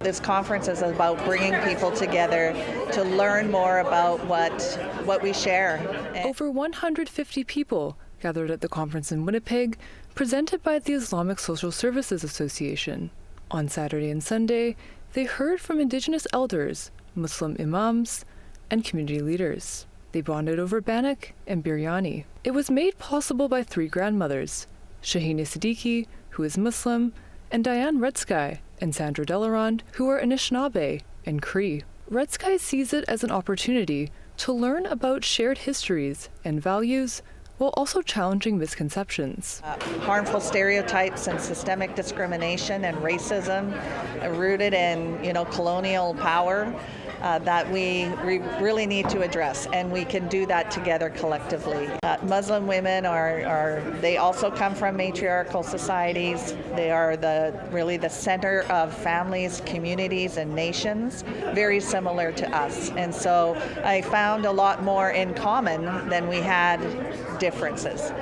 This conference is about bringing people together to learn more about what we share. Over 150 people gathered at the conference in Winnipeg, presented by the Islamic Social Services Association. On Saturday and Sunday, they heard from Indigenous elders, Muslim imams, and community leaders. They bonded over bannock and biryani. It was made possible by three grandmothers, Shahina Siddiqui, who is Muslim, and Diane Redsky and Sandra Delarond, who are Anishinaabe and Cree. Redsky sees it as an opportunity to learn about shared histories and values while also challenging misconceptions. Harmful stereotypes and systemic discrimination and racism rooted in, colonial power that we really need to address, and we can do that together collectively. Muslim women they also come from matriarchal societies. They are really the center of families, communities, and nations, very similar to us. And so I found a lot more in common than we had differences.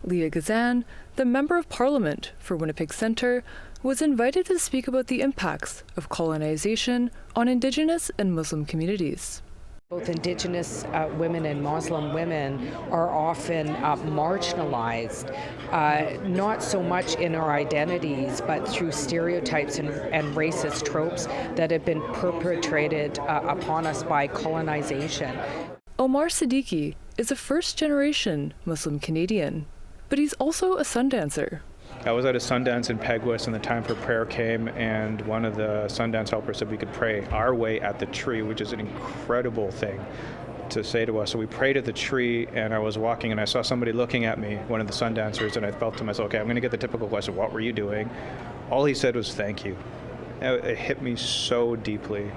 Leah Gazan, the Member of Parliament for Winnipeg Centre, was invited to speak about the impacts of colonization on Indigenous and Muslim communities. Both Indigenous women and Muslim women are often marginalized, not so much in our identities, but through stereotypes and racist tropes that have been perpetrated upon us by colonization. Omar Siddiqui is a first-generation Muslim Canadian, but he's also a Sundancer. I was at a Sundance in Peguis, and the time for prayer came, and one of the Sundance helpers said we could pray our way at the tree, which is an incredible thing to say to us. So we prayed at the tree, and I was walking, and I saw somebody looking at me, one of the Sundancers, and I felt to myself, okay, I'm going to get the typical question, what were you doing? All he said was, thank you. It hit me so deeply.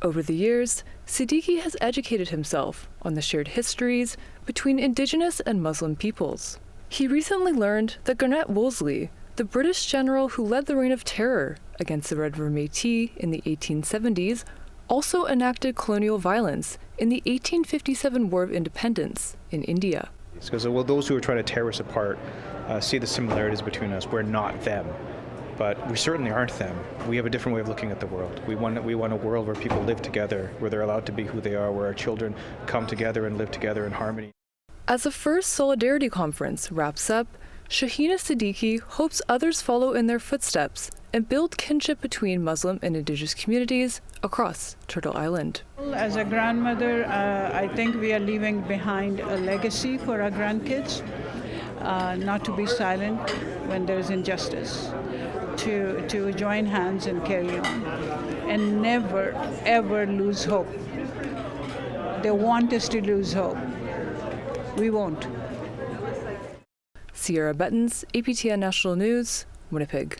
Over the years, Siddiqui has educated himself on the shared histories between Indigenous and Muslim peoples. He recently learned that Garnet Wolseley, the British general who led the Reign of Terror against the Red River Métis in the 1870s, also enacted colonial violence in the 1857 War of Independence in India. Because those who are trying to tear us apart see the similarities between us. We're not them, but we certainly aren't them. We have a different way of looking at the world. We want a world where people live together, where they're allowed to be who they are, where our children come together and live together in harmony. As the first Solidarity Conference wraps up, Shahina Siddiqui hopes others follow in their footsteps and build kinship between Muslim and Indigenous communities across Turtle Island. As a grandmother, I think we are leaving behind a legacy for our grandkids, not to be silent when there is injustice, to join hands and carry on, and never, ever lose hope. They want us to lose hope. We won't. Sierra Buttons, APTN National News, Winnipeg.